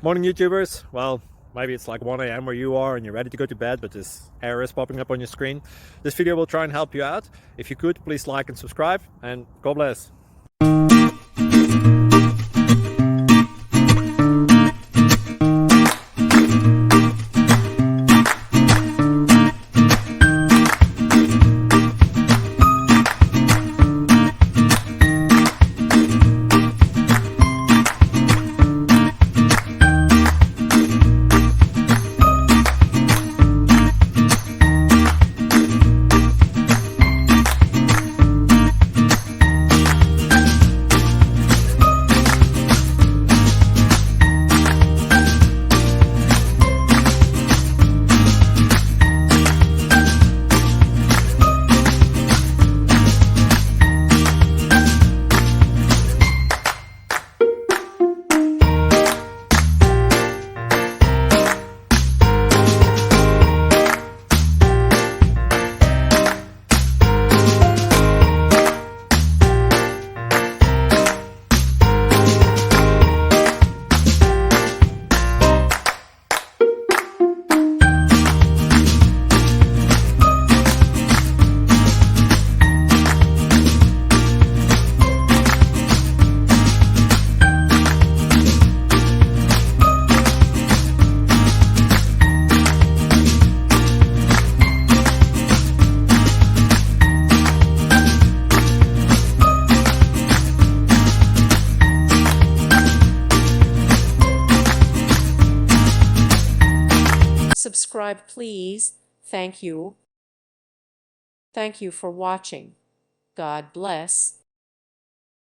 Morning YouTubers. Well, maybe it's like 1 a.m. where you are and you're ready to go to bed, but this error is popping up on your screen. This video will try and help you out. If you could, please like and subscribe, and God bless. Subscribe, please. Thank you. Thank you for watching. God bless.